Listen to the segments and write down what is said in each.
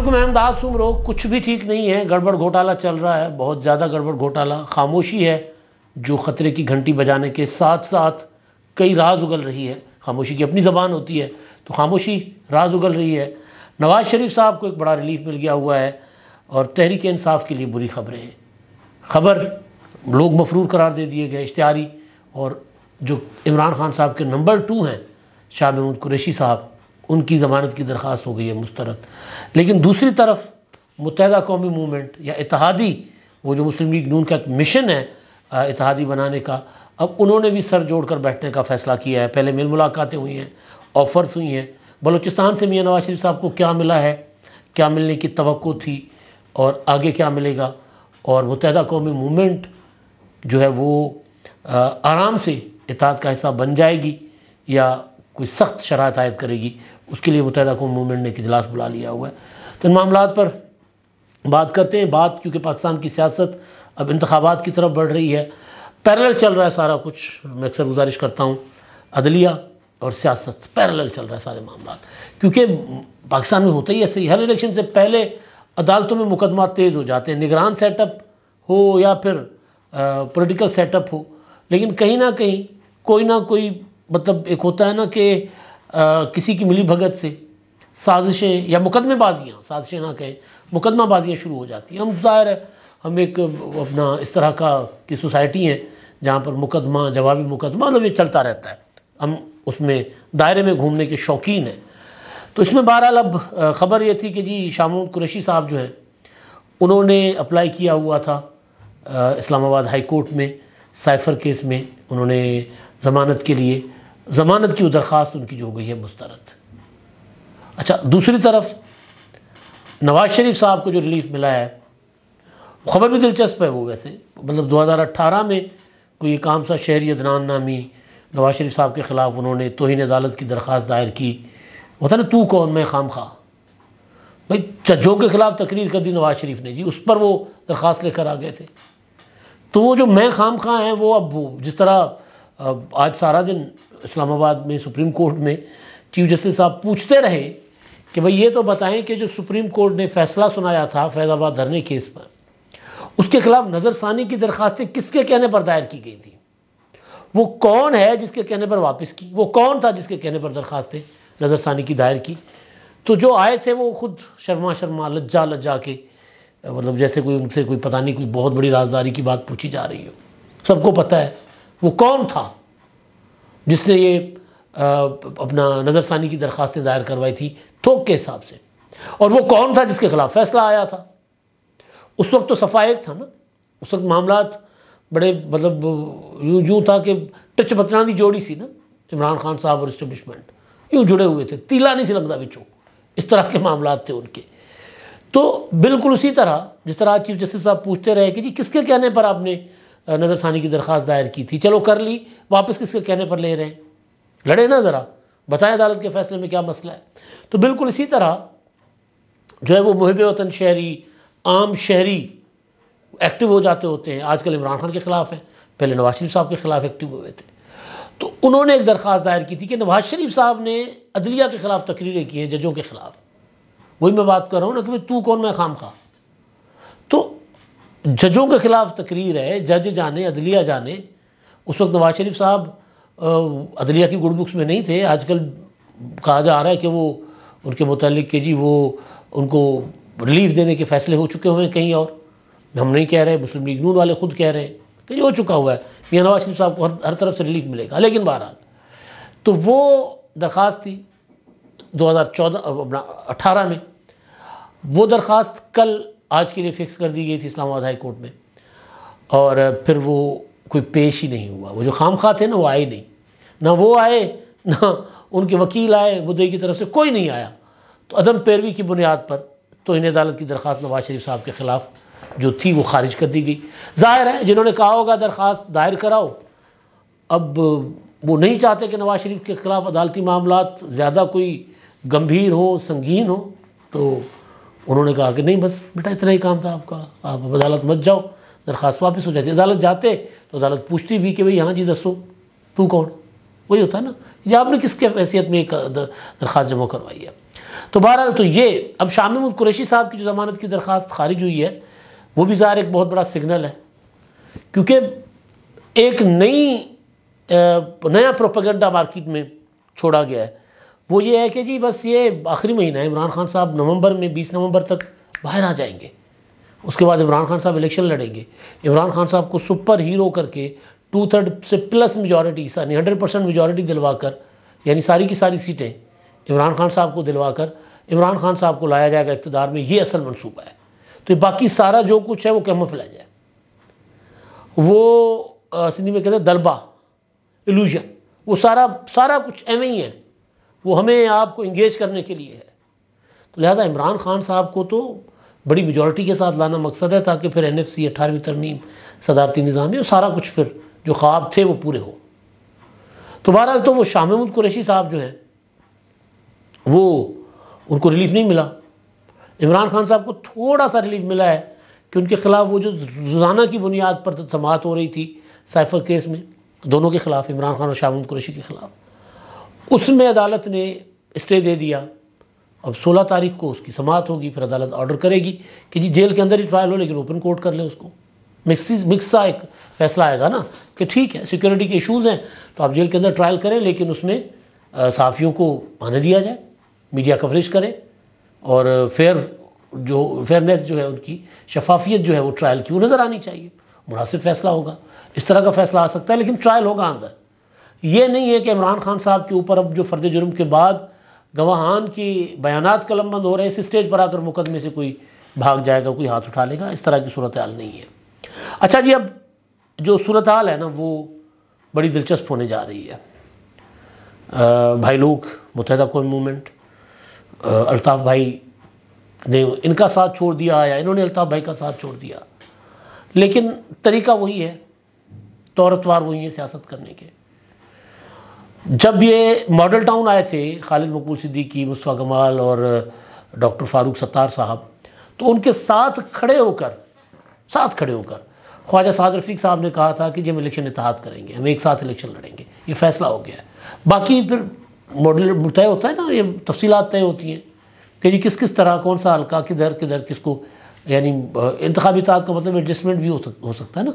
علیکم احمداد سمرو، کچھ بھی ٹھیک نہیں ہے، گڑبڑ گھوٹالہ چل رہا ہے، بہت زیادہ گڑبڑ گھوٹالہ۔ خاموشی ہے جو خطرے کی گھنٹی بجانے کے ساتھ ساتھ کئی راز اگل رہی ہے۔ خاموشی کی اپنی زبان ہوتی ہے تو خاموشی راز اگل رہی ہے۔ نواز شریف صاحب کو ایک بڑا ریلیف مل گیا ہوا ہے اور تحریک انصاف کے لیے بری خبریں ہیں۔ خبر لوگ مفرور قرار دے دیے گئے اشتہاری، اور جو عمران خان صاحب کے نمبر 2 ہیں شاہ محمود قریشی صاحب، ان کی ضمانت کی درخواست ہو گئی ہے مسترد۔ لیکن دوسری طرف متحدہ قومی موومنٹ یا اتحادی، وہ جو مسلم لیگ نون کا ایک مشن ہے اتحادی بنانے کا، اب انہوں نے بھی سر جوڑ کر بیٹھنے کا فیصلہ کیا ہے۔ پہلے مل ملاقاتیں ہوئی ہیں، آفرز ہوئی ہیں۔ بلوچستان سے میاں نواز شریف صاحب کو کیا ملا ہے، کیا ملنے کی توقع تھی اور آگے کیا ملے گا، اور متحدہ قومی موومنٹ جو ہے وہ آرام سے اتحاد کا حصہ بن جائے گی یا کوئی سخت شرائط عائد کرے گی، اس کے لیے متحدہ قومی موومنٹ نے ایک اجلاس بلا لیا ہوا ہے۔ تو ان معاملات پر بات کرتے ہیں۔ بات کیونکہ پاکستان کی سیاست اب انتخابات کی طرف بڑھ رہی ہے، پیرلل چل رہا ہے سارا کچھ۔ میں اکثر گزارش کرتا ہوں، عدلیہ اور سیاست پیرلل چل رہا ہے سارے معاملات، کیونکہ پاکستان میں ہوتا ہی ایسے ہی، ہر الیکشن سے پہلے عدالتوں میں مقدمات تیز ہو جاتے ہیں، نگران سیٹ اپ ہو یا پھر پولیٹیکل سیٹ اپ ہو، لیکن کہیں نہ کہیں کوئی نہ کوئی مطلب ایک ہوتا ہے نا کہ کسی کی ملی بھگت سے سازشیں یا مقدمے بازیاں، سازشیں نہ کہیں، مقدمہ بازیاں شروع ہو جاتی ہیں۔ ہم ظاہر ہے ہم ایک اپنا اس طرح کی سوسائٹی ہیں جہاں پر مقدمہ جوابی مقدمہ مطلب یہ چلتا رہتا ہے، ہم اس میں دائرے میں گھومنے کے شوقین ہیں۔ تو اس میں بہرحال اب خبر یہ تھی کہ جی شاہ محمود قریشی صاحب جو ہیں انہوں نے اپلائی کیا ہوا تھا اسلام آباد ہائی کورٹ میں سائفر کیس میں، انہوں نے ضمانت کے لیے، ضمانت کی وہ درخواست ان کی جو ہو گئی ہے مسترد۔ اچھا، دوسری طرف نواز شریف صاحب کو جو ریلیف ملا ہے، خبر بھی دلچسپ ہے وہ، ویسے مطلب 2018 میں کوئی کام سا شہری عدنان نامی نواز شریف صاحب کے خلاف انہوں نے توہین عدالت کی درخواست دائر کی، ہوتا نا تو کون میں خام خواہ، بھائی ججوں کے خلاف تقریر کر دی نواز شریف نے، جی اس پر وہ درخواست لے کر آ گئے تھے۔ تو وہ جو میں خام خواہ ہیں وہ اب جس طرح آج سارا دن اسلام آباد میں سپریم کورٹ میں چیف جسٹس صاحب پوچھتے رہے کہ بھئی یہ تو بتائیں کہ جو سپریم کورٹ نے فیصلہ سنایا تھا فیض آباد دھرنے کیس پر، اس کے خلاف نظر ثانی کی درخواستیں کس کے کہنے پر دائر کی گئی تھی، وہ کون ہے جس کے کہنے پر واپس کی، وہ کون تھا جس کے کہنے پر درخواستیں نظر ثانی کی دائر کی۔ تو جو آئے تھے وہ خود شرما لجا کے، مطلب جیسے کوئی ان سے کوئی پتہ نہیں کوئی بہت بڑی رازداری کی بات پوچھی جا رہی ہو۔ سب کو پتہ ہے وہ کون تھا جس نے یہ اپنا نظر ثانی کی درخواستیں دائر کروائی تھی تھوک کے حساب سے، اور وہ کون تھا جس کے خلاف فیصلہ آیا تھا۔ اس وقت تو صفحہ ایک تھا نا، اس وقت معاملات بڑے مطلب یوں تھا کہ ٹچ بتنا دی جوڑی سی نا، عمران خان صاحب اور اسٹیبلشمنٹ یوں جڑے ہوئے تھے، تیلا نہیں سی لگتا بچوں، اس طرح کے معاملات تھے ان کے۔ تو بالکل اسی طرح جس طرح چیف جسٹس صاحب پوچھتے رہے کہ جی کس کے کہنے پر آپ نے نظر ثانی کی درخواست دائر کی تھی، چلو کر لی، واپس کس کے کہنے پر لے رہے ہیں، لڑے نا ذرا، بتائیں عدالت کے فیصلے میں کیا مسئلہ ہے۔ تو بالکل اسی طرح جو ہے وہ محب وطن شہری، عام شہری ایکٹیو ہو جاتے ہوتے ہیں۔ آج کل عمران خان کے خلاف ہیں، پہلے نواز شریف صاحب کے خلاف ایکٹیو ہوئے تھے۔ تو انہوں نے ایک درخواست دائر کی تھی کہ نواز شریف صاحب نے عدلیہ کے خلاف تقریریں کی ہیں، ججوں کے خلاف۔ وہی میں بات کر رہا ہوں نا کہ تو کون میں خام خواہ۔ تو ججوں کے خلاف تقریر ہے، جج جانے، عدلیہ جانے۔ اس وقت نواز شریف صاحب عدلیہ کی گڈ بکس میں نہیں تھے۔ آج کل کہا جا رہا ہے کہ وہ ان کے متعلق کہ جی وہ ان کو ریلیف دینے کے فیصلے ہو چکے ہوئے ہیں کہیں، اور ہم نہیں کہہ رہے، مسلم لیگ نون والے خود کہہ رہے ہیں کہ یہ ہو چکا ہوا ہے، میاں نواز شریف صاحب کو ہر طرف سے ریلیف ملے گا۔ لیکن بہرحال تو وہ درخواست تھی 2018 میں، وہ درخواست کل آج کے لیے فکس کر دی گئی تھی اسلام آباد ہائی کورٹ میں، اور پھر وہ کوئی پیش ہی نہیں ہوا۔ وہ جو خام خواہ تھے نا وہ آئے نہیں، نہ وہ آئے نہ ان کے وکیل آئے، مدعی کی طرف سے کوئی نہیں آیا۔ تو عدم پیروی کی بنیاد پر توہین عدالت کی درخواست نواز شریف صاحب کے خلاف جو تھی وہ خارج کر دی گئی۔ ظاہر ہے جنہوں نے کہا ہوگا درخواست دائر کراؤ، اب وہ نہیں چاہتے کہ نواز شریف کے خلاف عدالتی معاملات زیادہ کوئی گمبھیر ہو، سنگین ہو، تو انہوں نے کہا کہ نہیں بس بیٹا اتنا ہی کام تھا آپ کا، آپ عدالت مت جاؤ، درخواست واپس ہو جاتی۔ عدالت جاتے تو عدالت پوچھتی بھی کہ بھئی ہاں جی دسو تو کون، وہی ہوتا ہے نا کہ آپ نے کس کے حیثیت میں ایک درخواست جمع کروائی ہے۔ تو بہرحال تو یہ اب شاہ محمود قریشی صاحب کی جو ضمانت کی درخواست خارج ہوئی ہے وہ بھی ظاہر ایک بہت بڑا سگنل ہے، کیونکہ ایک نیا پروپیگنڈا مارکیٹ میں چھوڑا گیا ہے، وہ یہ ہے کہ جی بس یہ آخری مہینہ ہے، عمران خان صاحب نومبر میں 20 نومبر تک باہر آ جائیں گے، اس کے بعد عمران خان صاحب الیکشن لڑیں گے، عمران خان صاحب کو سپر ہیرو کر کے 2/3 سے پلس میجورٹی، یعنی 100% میجورٹی دلوا کر، یعنی ساری کی ساری سیٹیں عمران خان صاحب کو دلوا کر عمران خان صاحب کو لایا جائے گا اقتدار میں، یہ اصل منصوبہ ہے۔ تو باقی سارا جو کچھ ہے وہ کیموفلیج ہے، وہ سندھی میں کہتے ہیں دلبا، ایلوژن، وہ سارا کچھ ایویں ہی ہے، وہ ہمیں آپ کو انگیج کرنے کے لیے ہے۔ تو لہٰذا عمران خان صاحب کو تو بڑی میجورٹی کے ساتھ لانا مقصد ہے تاکہ پھر NFC 18ویں ترمیم صدارتی نظام ہے، سارا کچھ پھر جو خواب تھے وہ پورے ہو۔ تو بہرحال تو وہ شاہ محمود قریشی صاحب جو ہیں وہ ان کو ریلیف نہیں ملا، عمران خان صاحب کو تھوڑا سا ریلیف ملا ہے کہ ان کے خلاف وہ جو روزانہ کی بنیاد پر سماعت ہو رہی تھی سائفر کیس میں دونوں کے خلاف، عمران خان اور شاہ محمود قریشی کے خلاف، اس میں عدالت نے اسٹے دے دیا۔ اب 16 تاریخ کو اس کی سماعت ہوگی، پھر عدالت آرڈر کرے گی کہ جی جیل کے اندر ہی ٹرائل ہو لیکن اوپن کورٹ کر لیں اس کو۔ مکسا ایک فیصلہ آئے گا نا کہ ٹھیک ہے سیکیورٹی کے ایشوز ہیں تو آپ جیل کے اندر ٹرائل کریں لیکن اس میں صحافیوں کو آنے دیا جائے، میڈیا کوریج کرے، اور فیئرنیس جو ہے ان کی شفافیت جو ہے وہ ٹرائل کی وہ نظر آنی چاہیے، مناسب فیصلہ ہوگا۔ اس طرح کا فیصلہ آ سکتا ہے لیکن ٹرائل ہوگا اندر۔ یہ نہیں ہے کہ عمران خان صاحب کے اوپر اب جو فرد جرم کے بعد گواہان کی بیانات قلم بند ہو رہے ہیں، اس سٹیج پر آ کر مقدمے سے کوئی بھاگ جائے گا، کوئی ہاتھ اٹھا لے گا، اس طرح کی صورتحال نہیں ہے۔ اچھا جی، اب جو صورتحال ہے نا وہ بڑی دلچسپ ہونے جا رہی ہے۔ بھائی لوگ، متحدہ قوم موومنٹ، الطاف بھائی نے ان کا ساتھ چھوڑ دیا یا انہوں نے الطاف بھائی کا ساتھ چھوڑ دیا، لیکن طریقہ وہی ہے، طور اتوار وہی ہے سیاست کرنے کے۔ جب یہ ماڈل ٹاؤن آئے تھے خالد مقبول صدیقی، مصطفیٰ کمال اور ڈاکٹر فاروق ستار صاحب، تو ان کے ساتھ کھڑے ہو کر خواجہ سعد رفیق صاحب نے کہا تھا کہ جی ہم الیکشن اتحاد کریں گے، ہم ایک ساتھ الیکشن لڑیں گے، یہ فیصلہ ہو گیا ہے۔ باقی پھر ماڈل طے ہوتا ہے نا، یہ تفصیلات طے ہوتی ہیں کہ جی کس طرح کون سا حلقہ کدھر کس کو، یعنی انتخابی اتحاد کا مطلب ایڈجسٹمنٹ بھی ہو سکتا ہے نا،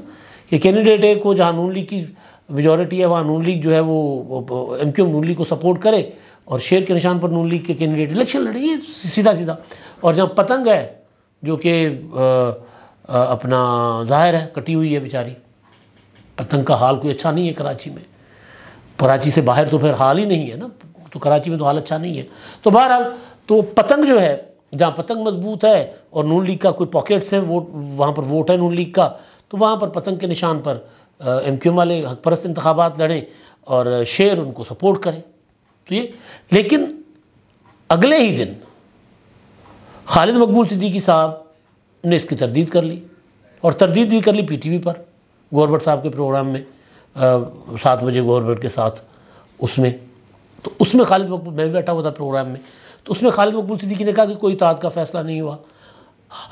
کہ کینڈیڈیٹ ایک ہو جہاں نون لیگ کی میجورٹی ہے، وہاں نون لیگ جو ہے وہ MQM نون لیگ کو سپورٹ کرے اور شیر کے نشان پر نون لیگ کے کینڈیڈیٹ الیکشن لڑیں گے، سیدھا۔ اور جہاں پتنگ ہے جو کہ اپنا ظاہر ہے کٹی ہوئی ہے بیچاری، پتنگ کا حال کوئی اچھا نہیں ہے کراچی میں، کراچی سے باہر تو پھر حال ہی نہیں ہے نا، تو کراچی میں تو حال اچھا نہیں ہے۔ تو بہرحال تو پتنگ جو ہے، جہاں پتنگ مضبوط ہے اور نون لیگ کا کوئی پاکٹس ہے وہاں پر ووٹ ہے نون لیگ کا، تو وہاں پر پتنگ کے نشان پر MQM والے حق پرست انتخابات لڑیں اور شیر ان کو سپورٹ کریں۔ تو یہ، لیکن اگلے ہی دن خالد مقبول صدیقی صاحب نے اس کی تردید کر لی، اور تردید بھی کر لی PTV پر، گورنمنٹ صاحب کے پروگرام میں 7 بجے گورنمنٹ کے ساتھ، اس میں خالد مقبول، میں بھی بیٹھا ہوا تھا پروگرام میں، تو اس میں خالد مقبول صدیقی نے کہا کہ کوئی اتحاد کا فیصلہ نہیں ہوا۔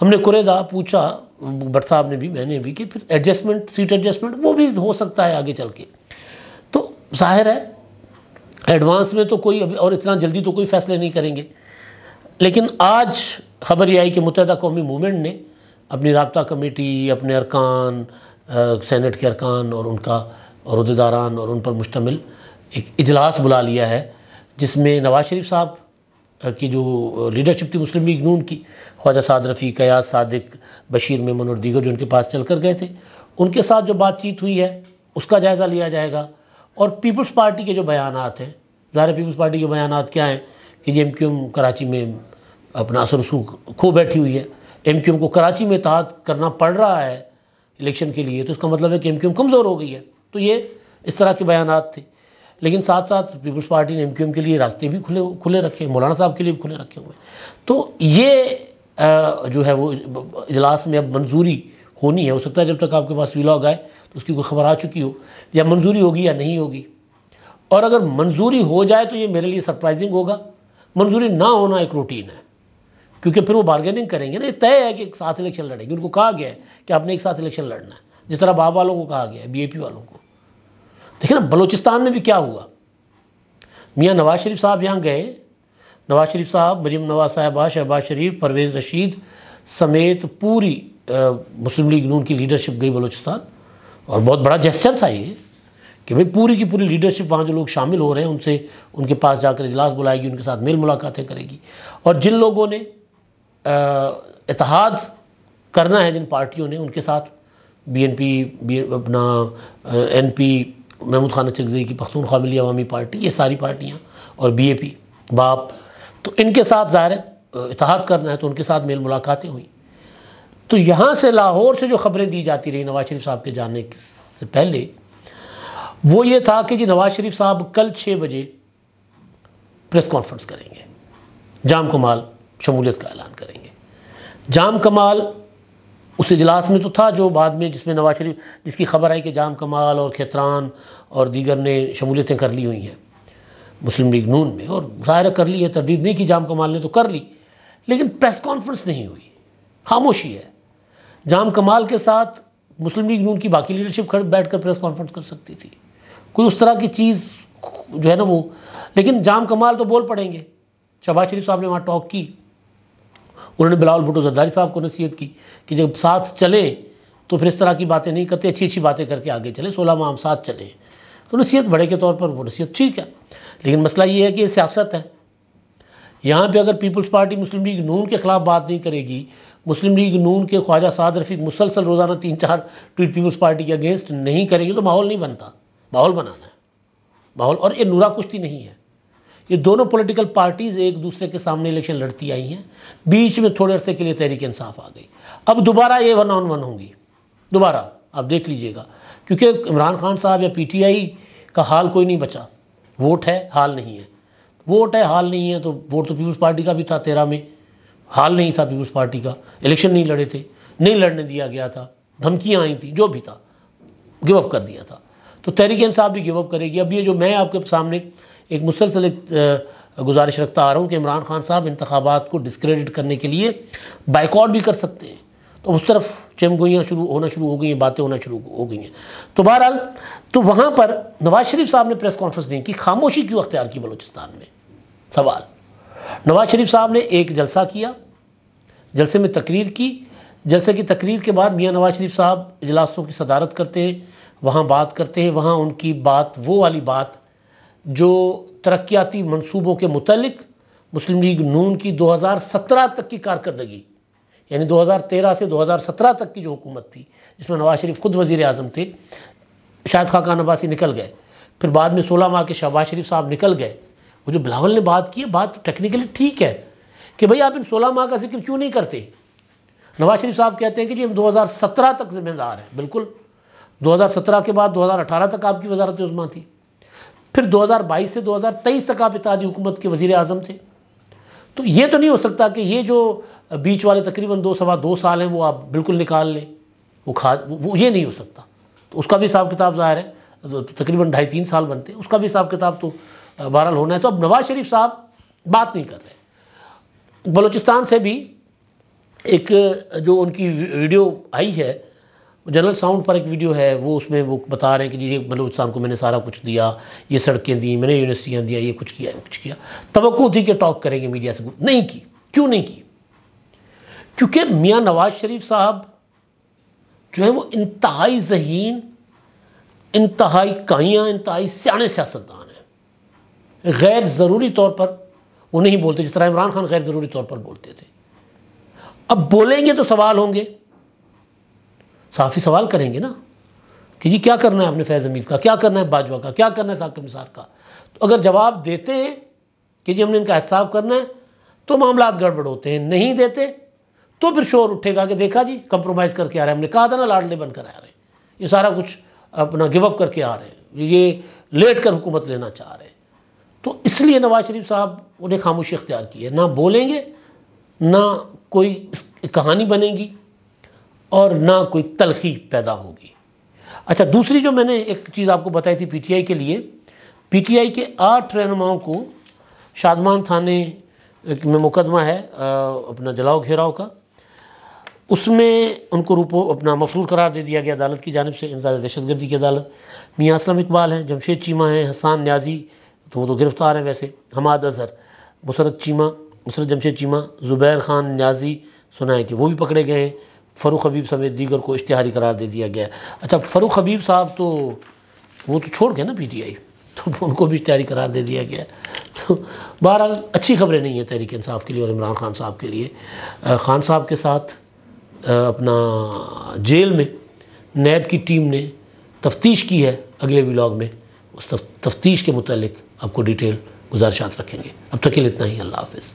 ہم نے قریدا پوچھا، بٹ صاحب نے بھی، میں نے بھی، کہ پھر ایڈجسٹمنٹ، سیٹ ایڈجسٹمنٹ وہ بھی ہو سکتا ہے آگے چل کے۔ تو ظاہر ہے ایڈوانس میں تو کوئی ابھی اور اتنا جلدی تو کوئی فیصلے نہیں کریں گے، لیکن آج خبر یہ آئی کہ متحدہ قومی موومنٹ نے اپنی رابطہ کمیٹی، اپنے ارکان، سینٹ کے ارکان اور ان کا عہدیداران اور ان پر مشتمل ایک اجلاس بلا لیا ہے، جس میں نواز شریف صاحب کی جو لیڈرشپ تھی مسلم لیگ نون کی، خواجہ سعد رفیق، ایاز صادق، بشیر میمن اور دیگر جو ان کے پاس چل کر گئے تھے، ان کے ساتھ جو بات چیت ہوئی ہے اس کا جائزہ لیا جائے گا، اور پیپلز پارٹی کے جو بیانات ہیں، ظاہر پیپلز پارٹی کے بیانات کیا ہیں کہ یہ MQM کراچی میں اپنا اثر رسوخ کھو بیٹھی ہوئی ہے، MQM کو کراچی میں اتحاد کرنا پڑ رہا ہے الیکشن کے لیے، تو اس کا مطلب ہے کہ MQM کمزور ہو گئی ہے۔ تو یہ اس طرح کے بیانات تھے، لیکن ساتھ ساتھ پیپلز پارٹی نے MQM کے لیے راستے بھی کھلے رکھے، مولانا صاحب کے لیے بھی کھلے رکھے ہوئے۔ تو یہ جو ہے وہ اجلاس میں اب منظوری ہونی ہے، ہو سکتا ہے جب تک آپ کے پاس ویلاگ آئے تو اس کی کوئی خبر آ چکی ہو، یا منظوری ہوگی یا نہیں ہوگی۔ اور اگر منظوری ہو جائے تو یہ میرے لیے سرپرائزنگ ہوگا، منظوری نہ ہونا ایک روٹین ہے، کیونکہ پھر وہ بارگیننگ کریں گے نا، یہ طے ہے کہ ایک ساتھ الیکشن لڑیں گے، ان کو کہا گیا ہے کہ آپ نے ایک ساتھ الیکشن لڑنا ہے، جس طرح باب والوں کو کہا گیا ہے، BAP والوں کو۔ دیکھیں نا بلوچستان میں بھی کیا ہوا، میاں نواز شریف صاحب یہاں گئے، نواز شریف صاحب، مریم نواز صاحبہ، شہباز شریف، پرویز رشید سمیت پوری مسلم لیگ نون کی لیڈرشپ گئی بلوچستان، اور بہت بڑا جیسچر تھا یہ کہ بھئی پوری کی پوری لیڈرشپ وہاں جو لوگ شامل ہو رہے ہیں ان کے پاس جا کر اجلاس بلائے گی، ان کے ساتھ میل ملاقاتیں کرے گی، اور جن لوگوں نے اتحاد کرنا ہے، جن پارٹیوں نے، ان کے ساتھ بی این پی، اپنا این پی، محمود خان اچکزئی کی پختونخوا ملی عوامی پارٹی، یہ ساری پارٹیاں، اور بی اے پی باپ، تو ان کے ساتھ ظاہر ہے اتحاد کرنا ہے، تو ان کے ساتھ میل ملاقاتیں ہوئیں۔ تو یہاں سے لاہور سے جو خبریں دی جاتی رہی نواز شریف صاحب کے جانے سے پہلے، وہ یہ تھا کہ جی نواز شریف صاحب کل 6 بجے پریس کانفرنس کریں گے، جام کمال شمولیت کا اعلان کریں گے۔ جام کمال اس اجلاس میں تو تھا جو بعد میں جس میں نواز شریف، جس کی خبر آئی کہ جام کمال اور کھیتران اور دیگر نے شمولیتیں کر لی ہوئی ہیں مسلم لیگ نون میں، اور ظاہر کر لی ہے، تردید نہیں کی جام کمال نے تو کر لی، لیکن پریس کانفرنس نہیں ہوئی، خاموشی ہے۔ جام کمال کے ساتھ مسلم لیگ نون کی باقی لیڈرشپ بیٹھ کر پریس کانفرنس کر سکتی تھی، کوئی اس طرح کی چیز جو ہے نا وہ، لیکن جام کمال تو بول پڑیں گے۔ شہباز شریف صاحب نے وہاں ٹاک کی، انہوں نے بلاول بھٹو زرداری صاحب کو نصیحت کی کہ جب ساتھ چلیں تو پھر اس طرح کی باتیں نہیں کرتے، اچھی اچھی باتیں کر کے آگے چلیں، 16 ماہ ہم ساتھ چلیں، تو نصیحت بڑے کے طور پر وہ نصیحت ٹھیک ہے، لیکن مسئلہ یہ ہے کہ یہ سیاست ہے۔ یہاں پہ اگر پیپلز پارٹی مسلم لیگ نون کے خلاف بات نہیں کرے گی، مسلم لیگ نون کے خواجہ سعد رفیق مسلسل روزانہ 3-4 ٹویٹ پیپلز پارٹی کے اگینسٹ نہیں کریں گے تو ماحول نہیں بنتا۔ ماحول بنانا ہے، ماحول، اور یہ نورا کشتی نہیں ہے، یہ دونوں پولیٹیکل پارٹیز ایک دوسرے کے سامنے الیکشن لڑتی آئی ہیں، بیچ میں تھوڑے عرصے کے لیے تحریک انصاف آ گئی، اب دوبارہ یہ 1 on 1 ہوں گی، دوبارہ آپ دیکھ لیجئے گا، کیونکہ عمران خان صاحب یا پی ٹی آئی کا حال کوئی نہیں بچا، ووٹ ہے حال نہیں ہے، ووٹ ہے حال نہیں ہے، تو ووٹ تو پیپلز پارٹی کا بھی تھا 13 میں، حال نہیں تھا پیپلز پارٹی کا، الیکشن نہیں لڑے تھے، نہیں لڑنے دیا گیا تھا، دھمکیاں آئی تھیں، جو بھی تھا گیو اپ کر دیا تھا، تو تحریک انصاف بھی گیو اپ کرے گی۔ اب یہ جو میں آپ کے سامنے ایک مسلسل گزارش رکھتا آ رہا ہوں کہ عمران خان صاحب انتخابات کو ڈسکریڈٹ کرنے کے لیے بائیکاٹ بھی کر سکتے ہیں، تو اس طرف چمگوئیاں ہونا شروع ہو گئی ہیں، باتیں ہونا شروع ہو گئی ہیں۔ تو بہرحال تو وہاں پر نواز شریف صاحب نے پریس کانفرنس نہیں کی، خاموشی کیوں اختیار کی بلوچستان میں؟ سوال۔ نواز شریف صاحب نے ایک جلسہ کیا، جلسے میں تقریر کی، جلسے کی تقریر کے بعد میاں نواز شریف صاحب اجلاسوں کی صدارت کرتے ہیں، وہاں بات کرتے ہیں، وہاں ان کی بات وہ والی بات جو ترقیاتی منصوبوں کے متعلق مسلم لیگ نون کی 2017 تک کی کارکردگی، یعنی 2013 سے 2017 تک کی جو حکومت تھی، جس میں نواز شریف خود وزیر اعظم تھے، شاہد خاقان عباسی نکل گئے، پھر بعد میں 16 ماہ کے شہباز شریف صاحب نکل گئے، وہ جو بلاول نے بات کی، بات ٹیکنیکلی ٹھیک ہے کہ بھئی آپ ان 16 ماہ کا ذکر کیوں نہیں کرتے؟ نواز شریف صاحب کہتے ہیں کہ جی ہم 2017 تک ذمہ دار ہیں، بالکل 2017 کے بعد 2018 تک آپ کی وزارت عظمیٰ تھی، پھر 2022 سے 2023 تک آپ اتحادی حکومت کے وزیر اعظم تھے، تو یہ تو نہیں ہو سکتا کہ یہ جو بیچ والے تقریباً 2 سال ہیں وہ آپ بالکل نکال لیں، وہ یہ نہیں ہو سکتا، تو اس کا بھی حساب کتاب ظاہر ہے، تقریباً 2.5-3 سال بنتے ہیں، اس کا بھی حساب کتاب تو بہرحال ہونا ہے۔ تو اب نواز شریف صاحب بات نہیں کر رہے۔ بلوچستان سے بھی ایک جو ان کی ویڈیو آئی ہے، جنرل ساؤنڈ پر ایک ویڈیو ہے، وہ اس میں وہ بتا رہے ہیں کہ جی بلوچستان کو میں نے سارا کچھ دیا، یہ سڑکیں دی، میں نے یونیورسٹیاں دیا، یہ کچھ کیا، وہ کچھ کیا۔ توقع تھی کہ ٹاک کریں گے میڈیا سے، نہیں کی۔ کیوں نہیں کی؟ کیونکہ میاں نواز شریف صاحب جو ہے وہ انتہائی ذہین، انتہائی کائیاں، انتہائی سیانے سیاستدان ہیں، غیر ضروری طور پر وہ نہیں بولتے، جس طرح عمران خان غیر ضروری طور پر بولتے تھے۔ اب بولیں گے تو سوال ہوں گے، صحافی سوال کریں گے نا کہ جی کیا کرنا ہے آپ نے فیض حمید کا، کیا کرنا ہے باجوہ کا، کیا کرنا ہے ثاقب نثار کا، تو اگر جواب دیتے ہیں کہ جی ہم نے ان کا احتساب کرنا ہے تو معاملات گڑبڑ ہوتے ہیں، نہیں دیتے تو پھر شور اٹھے گا کہ دیکھا جی کمپرومائز کر کے آ رہے ہیں، ہم نے کہا تھا نا لاڈلے بن کر آ رہے ہیں، یہ سارا کچھ اپنا گیو اپ کر کے آ رہے ہیں، یہ لیٹ کر حکومت لینا چاہ رہے ہیں۔ تو اس لیے نواز شریف صاحب انہیں خاموشی اختیار کی ہے، نہ بولیں گے، نہ کوئی کہانی بنے گی، اور نہ کوئی تلخی پیدا ہوگی۔ اچھا، دوسری جو میں نے ایک چیز آپ کو بتائی تھی پی ٹی آئی کے لیے، پی ٹی آئی کے 8 رہنماؤں کو شادمان تھانے میں مقدمہ ہے اپنا جلاؤ گھیراؤ کا، اس میں ان کو اپنا مفرور قرار دے دیا گیا عدالت کی جانب سے، انسداد دہشت گردی کی عدالت۔ میاں اسلم اقبال ہیں، جمشید چیمہ ہیں، حسان نیازی تو وہ تو گرفتار ہیں ویسے، حماد اظہر، مسرت جمشید چیمہ، زبیر خان نیازی سنا ہے کہ وہ بھی پکڑے گئے ہیں، فاروق حبیب سمیت دیگر کو اشتہاری قرار دے دیا گیا ہے۔ اچھا فاروق حبیب صاحب تو وہ تو چھوڑ گئے نا پی ٹی آئی، تو ان کو بھی اشتہاری قرار دے دیا گیا ہے۔ تو بہرحال اچھی خبریں نہیں ہیں تحریک انصاف کے لیے اور عمران خان صاحب کے لیے۔ خان صاحب کے ساتھ اپنا جیل میں نیب کی ٹیم نے تفتیش کی ہے، اگلے ولاگ میں اس تفتیش کے متعلق آپ کو ڈیٹیل گزارشات رکھیں گے۔ اب تک کے لیے اتنا ہی، اللہ حافظ۔